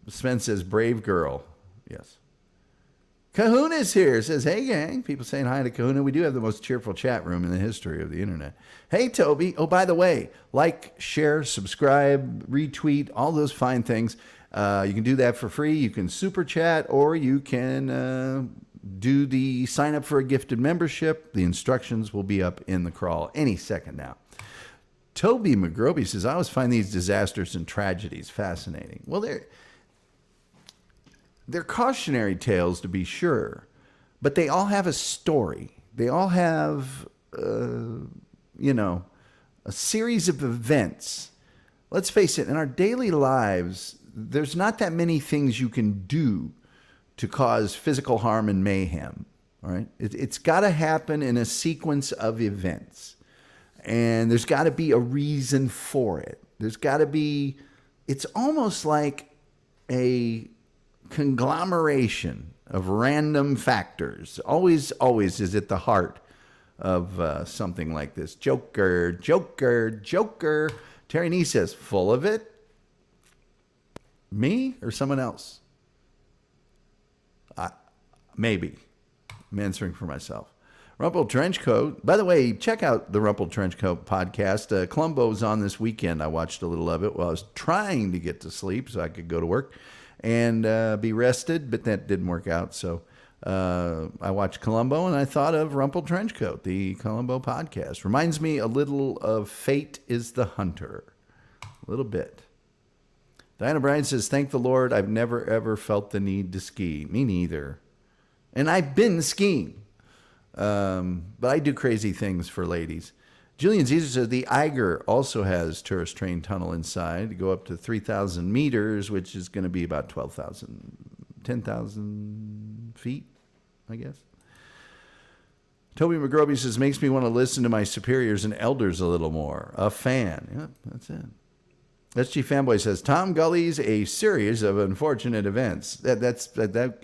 Speaker 1: Sven says, "Brave girl." Yes. Kahuna's here. Says, "Hey, gang." People saying hi to Kahuna. We do have the most cheerful chat room in the history of the internet. Hey, Toby. Oh, by the way, like, share, subscribe, retweet, all those fine things. You can do that for free. You can super chat, or you can do the sign up for a gifted membership. The instructions will be up in the crawl any second now. Toby McGroby says, "I always find these disasters and tragedies fascinating." Well, they're cautionary tales, to be sure, but they all have a story. They all have, a series of events. Let's face it, in our daily lives, there's not that many things you can do to cause physical harm and mayhem. All right, it's got to happen in a sequence of events, and there's got to be a reason for it. There's got to be. It's almost like a conglomeration of random factors. Always is at the heart of something like this. Joker. Terry Nee says, "Full of it." Me or someone else? Maybe. I'm answering for myself. Rumpled Trenchcoat. By the way, check out the Rumpled Trenchcoat podcast. Columbo's on this weekend. I watched a little of it while I was trying to get to sleep so I could go to work and be rested, but that didn't work out. So I watched Columbo, and I thought of Rumpled Trenchcoat, the Columbo podcast. Reminds me a little of Fate is the Hunter. A little bit. Diana Bryan says, "Thank the Lord, I've never, ever felt the need to ski." Me neither. And I've been skiing. But I do crazy things for ladies. Julian Caesar says, "The Eiger also has tourist train tunnel inside to go up to 3,000 meters, which is going to be about 10,000 feet, I guess." Toby McGroby says, "Makes me want to listen to my superiors and elders a little more. A fan." Yep, that's it. SG Fanboy says, "Tom Gully's a series of unfortunate events." That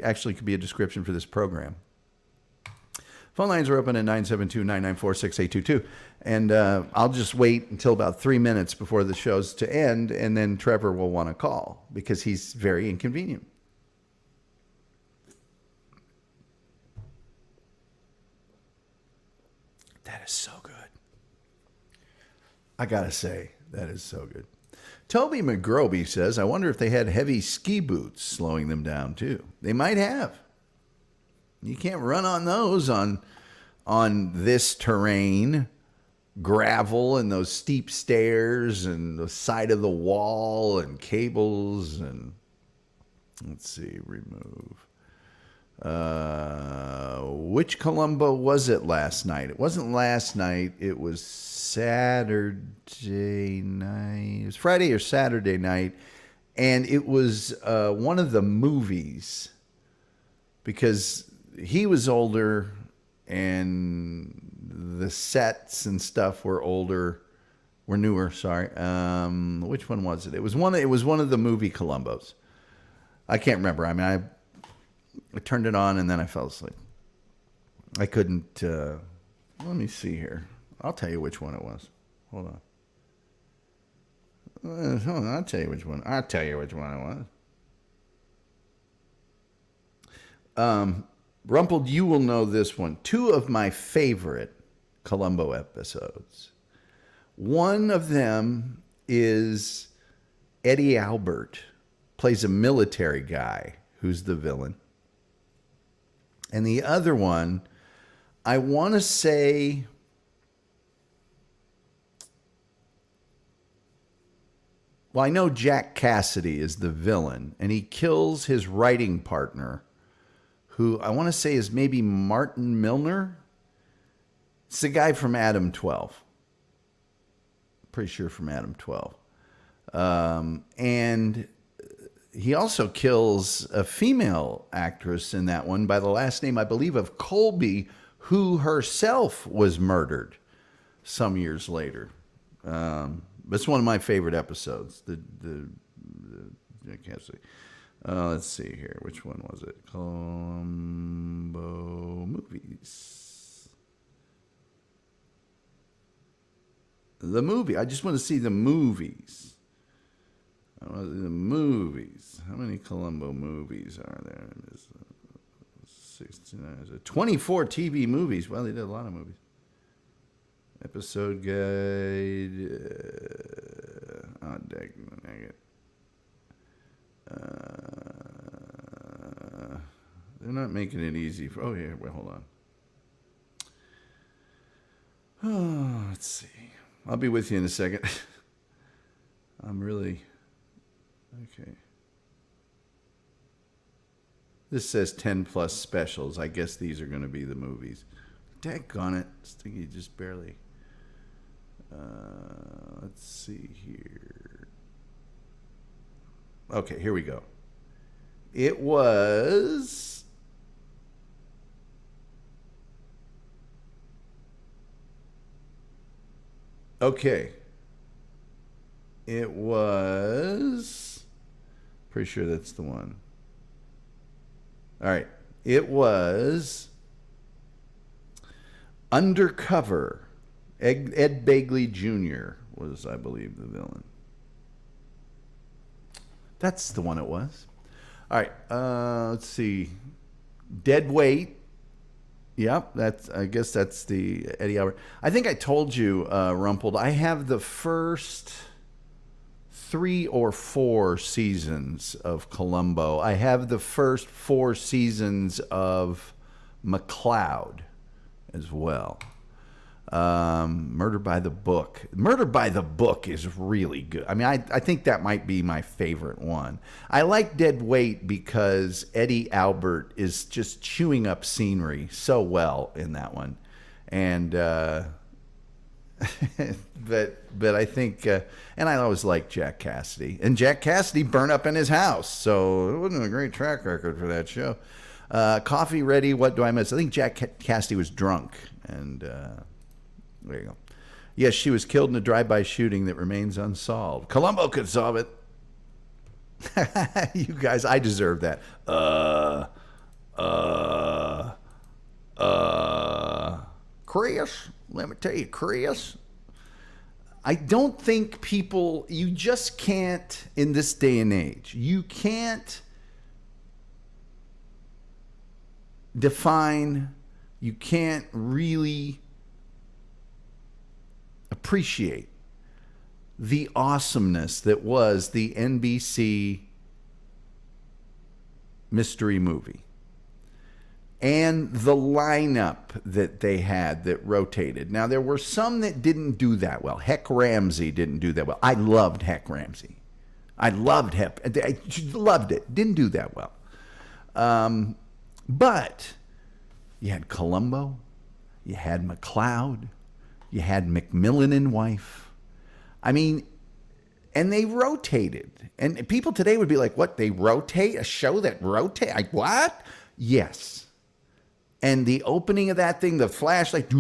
Speaker 1: actually could be a description for this program. Phone lines are open at 972-994-6822. And I'll just wait until about 3 minutes before the show's to end, and then Trevor will want to call because he's very inconvenient. That is so good. I got to say, that is so good. Toby McGroby says, "I wonder if they had heavy ski boots slowing them down too." They might have. You can't run on those on this terrain, gravel and those steep stairs and the side of the wall and cables and let's see, remove. Which Columbo was it last night? It wasn't last night. It was Saturday night. It was Friday or Saturday night. And it was one of the movies because he was older and the sets and stuff were newer. Sorry. Which one was it? It was one of the movie Columbos. I can't remember. I mean, I turned it on and then I fell asleep. I couldn't. Let me see here. I'll tell you which one it was. Hold on. I'll tell you which one. I'll tell you which one it was. Rumpled, you will know this one. Two of my favorite Columbo episodes. One of them is Eddie Albert plays a military guy who's the villain. And the other one, I want to say, well, I know Jack Cassidy is the villain, and he kills his writing partner, who I want to say is maybe Martin Milner. It's the guy from Adam 12. Pretty sure from Adam 12. And he also kills a female actress in that one by the last name, I believe, of Colby, who herself was murdered some years later. It's one of my favorite episodes. I can't see. Let's see here. Which one was it? Columbo movies. The movie. I just want to see the movies. The movies. How many Columbo movies are there? 69. 24 TV movies. Well, they did a lot of movies. Episode guide. Dang it. They're not making it easy. Oh, yeah. Wait, hold on. Oh, let's see. I'll be with you in a second. I'm really... Okay. This says 10 plus specials. I guess these are going to be the movies. Daggone it. Stinky just barely. Let's see here. Okay, here we go. It was... Okay. It was... Pretty sure that's the one. All right. It was Undercover. Ed Begley Jr. was, I believe, the villain. That's the one it was. All right. Let's see. Dead Weight. Yep. I guess that's the Eddie Albert. I think I told you, Rumpled, I have the first 3 or 4 seasons of Columbo. I have the first 4 seasons of McCloud as well. Murder by the Book. Murder by the Book is really good. I mean, I think that might be my favorite one. I like Dead Weight because Eddie Albert is just chewing up scenery so well in that one. And but I think and I always liked Jack Cassidy. And Jack Cassidy burned up in his house, so it wasn't a great track record for that show. Coffee Ready, What Do I Miss? I think Jack Cassidy was drunk, and there you go. Yes, she was killed in a drive-by shooting that remains unsolved. Columbo could solve it. You guys, I deserve that. Chris, let me tell you, Chris, I don't think people, you just can't, in this day and age, you can't define, you can't really appreciate the awesomeness that was the NBC mystery movie and the lineup that they had that rotated. Now, there were some that didn't do that well. Heck Ramsey didn't do that well. I loved Heck Ramsey. I loved Heck. I loved it. Didn't do that well. But you had Columbo, you had McCloud, you had McMillan and wife. I mean, and they rotated. And people today would be like, what, they rotate? A show that rotates? Like, what? Yes. And the opening of that thing, the flashlight.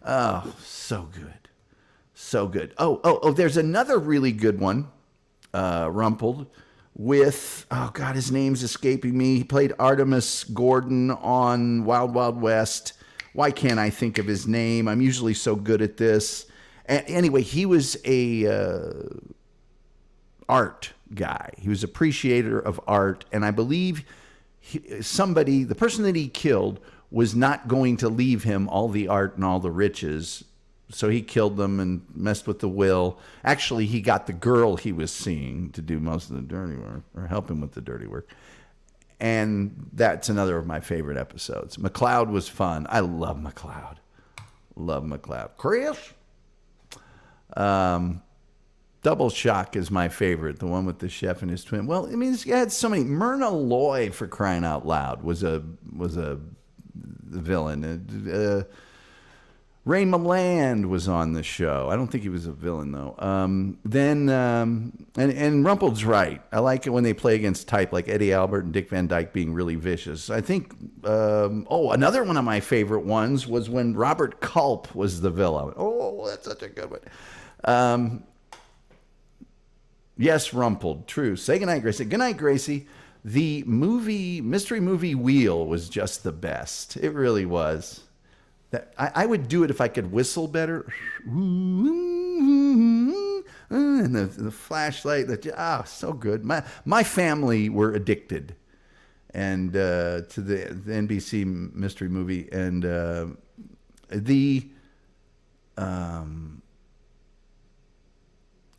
Speaker 1: Oh, so good. So good. Oh, there's another really good one, Rumpled, with, oh God, his name's escaping me. He played Artemus Gordon on Wild Wild West. Why can't I think of his name? I'm usually so good at this. Anyway, he was a art guy. He was an appreciator of art, and I believe the person that he killed was not going to leave him all the art and all the riches. So he killed them and messed with the will. Actually, he got the girl he was seeing to do most of the dirty work, or help him with the dirty work. And that's another of my favorite episodes. McCloud was fun. I love McCloud. Love McCloud. Chris? Double Shock is my favorite, the one with the chef and his twin. Well, I mean, he had so many. Myrna Loy, for crying out loud, was a villain. Ray Milland was on the show. I don't think he was a villain, though. And Rumpled's right. I like it when they play against type, like Eddie Albert and Dick Van Dyke being really vicious. I think, another one of my favorite ones was when Robert Culp was the villain. Oh, that's such a good one. Yes, Rumpled, true. Say goodnight, Gracie. Goodnight, Gracie. The mystery movie Wheel was just the best. It really was. I would do it if I could whistle better. And the flashlight, so good. My family were addicted and to the NBC mystery movie. And the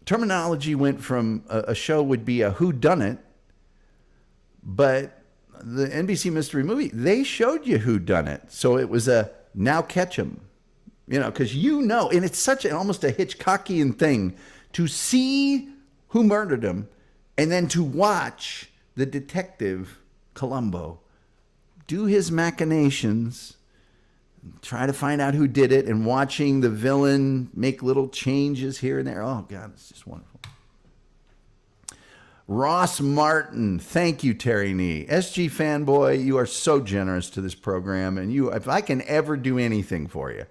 Speaker 1: terminology went from a show would be a whodunit, but the NBC mystery movie, they showed you whodunit. So it was a now catch 'em, because and it's such almost a Hitchcockian thing to see who murdered him and then to watch the detective Columbo do his machinations, try to find out who did it, and watching the villain make little changes here and there. Oh, God, it's just wonderful. Ross Martin, thank you, Terry Nee. SG Fanboy, you are so generous to this program, and if I can ever do anything for you,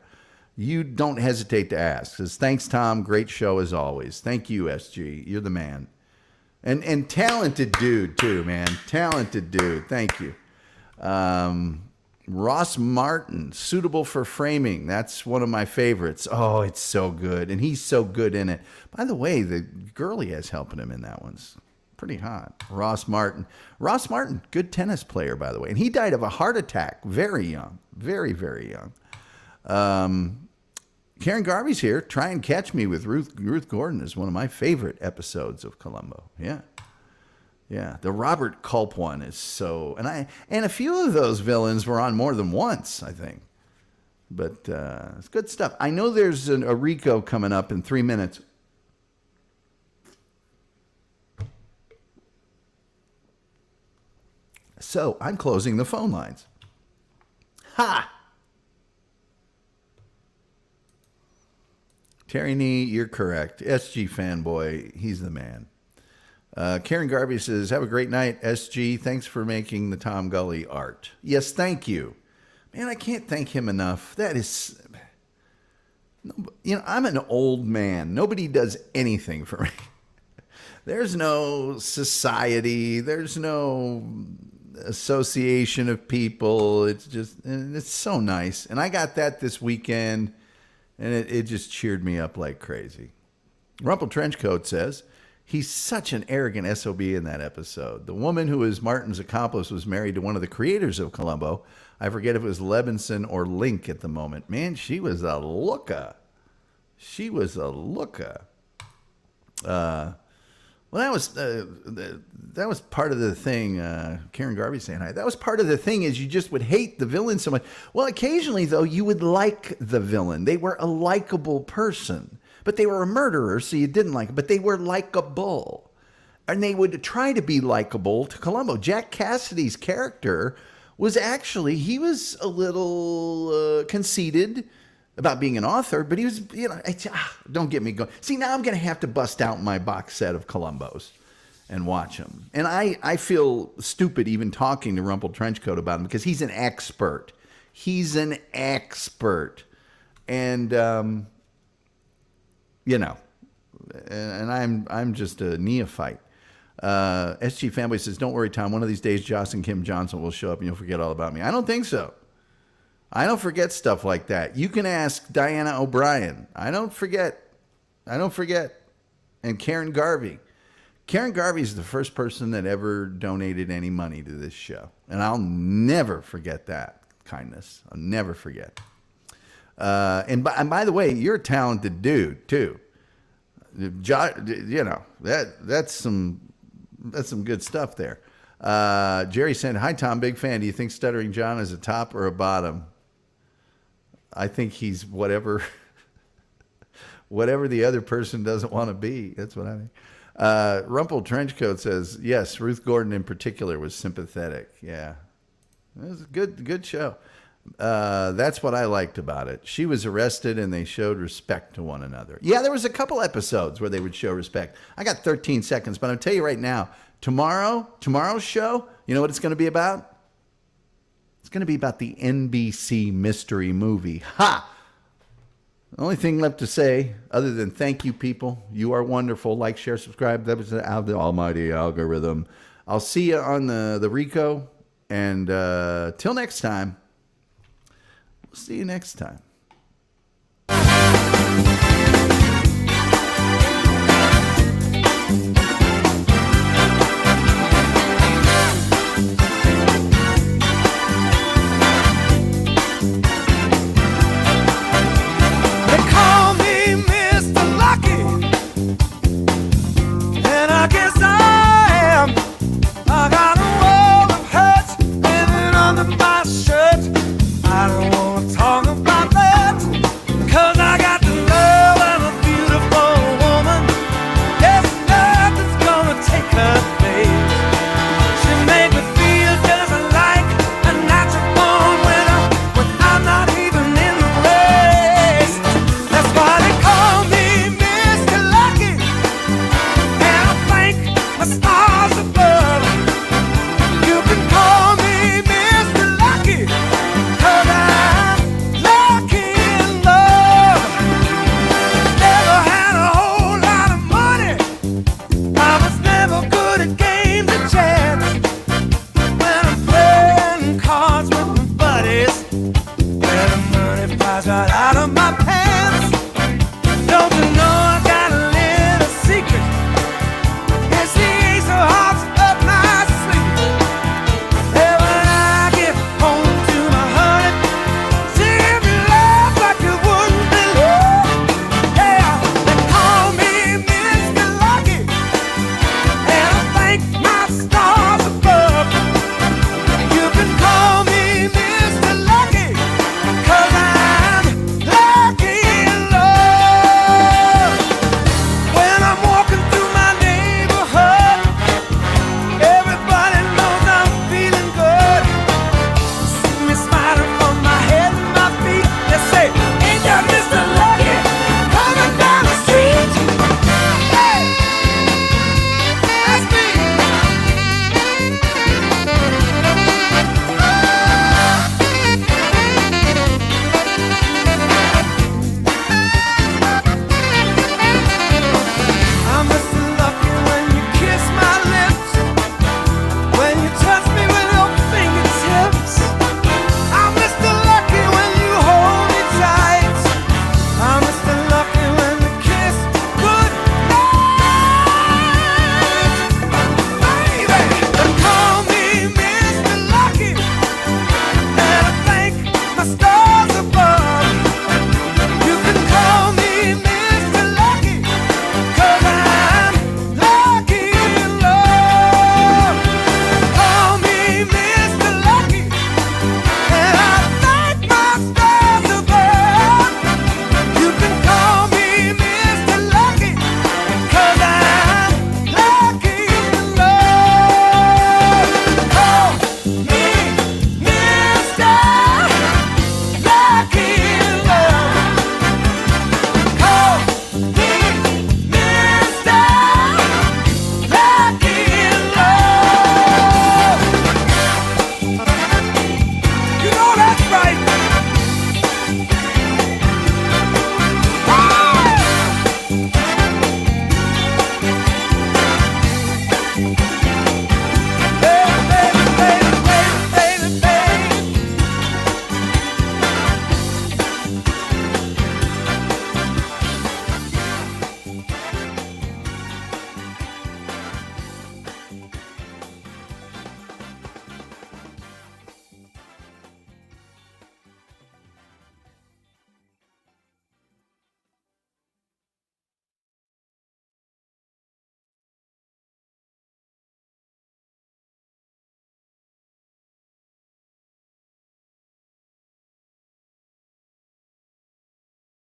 Speaker 1: you don't hesitate to ask. Says, thanks, Tom. Great show as always. Thank you, SG. You're the man. And talented dude, too, man. Talented dude. Thank you. Ross Martin, suitable for framing. That's one of my favorites. Oh, it's so good. And he's so good in it. By the way, the girl he has helping him in that one's pretty hot. Ross Martin, good tennis player, by the way. And he died of a heart attack, very young, very, very young. Karen Garvey's here. Try and Catch Me with Ruth Gordon is one of my favorite episodes of Columbo. Yeah. Yeah. The Robert Culp one is so, and a few of those villains were on more than once, I think. But it's good stuff. I know there's a Rico coming up in 3 minutes. So I'm closing the phone lines. Ha! Terry Nee, you're correct. SG Fanboy, he's the man. Karen Garvey says, have a great night, SG. Thanks for making the Tom Gully art. Yes, thank you. Man, I can't thank him enough. That is, I'm an old man. Nobody does anything for me. There's no society. There's no association of people. It's so nice. And I got that this weekend, and it just cheered me up like crazy. Rumple Trenchcoat says, he's such an arrogant SOB in that episode. The woman who was Martin's accomplice was married to one of the creators of Columbo. I forget if it was Levinson or Link at the moment. Man, she was a looker. Well, that was part of the thing. Karen Garvey saying hi. That was part of the thing is you just would hate the villain so much. Well, occasionally, though, you would like the villain. They were a likable person. But they were a murderer, so you didn't like them. But they were likable. and they would try to be likable to Columbo. Jack Cassidy's character was actually, he was a little conceited about being an author, but he was, don't get me going. See, now I'm going to have to bust out my box set of Columbos and watch them. And I feel stupid even talking to Rumpled Trenchcoat about him because he's an expert. He's an expert. And, and I'm just a neophyte. SG Fanboy says, don't worry, Tom. One of these days, Joss and Kim Johnson will show up and you'll forget all about me. I don't think so. I don't forget stuff like that. You can ask Diana O'Brien. I don't forget. And Karen Garvey. Karen Garvey is the first person that ever donated any money to this show. And I'll never forget that kindness. I'll never forget. And by the way, you're a talented dude, too. That's some good stuff there. Jerry said, hi, Tom, big fan. Do you think Stuttering John is a top or a bottom? I think he's whatever the other person doesn't want to be. That's what I think. Rumpled Trenchcoat says, yes, Ruth Gordon in particular was sympathetic. Yeah. It was a good show. That's what I liked about it. She was arrested and they showed respect to one another. Yeah, there was a couple episodes where they would show respect. I got 13 seconds, but I'll tell you right now, tomorrow's show, you know what it's going to be about? It's going to be about the NBC mystery movie. Ha! The only thing left to say, other than thank you, people. You are wonderful. Like, share, subscribe. That was the almighty algorithm. I'll see you on the Rico. And till next time, we'll see you next time.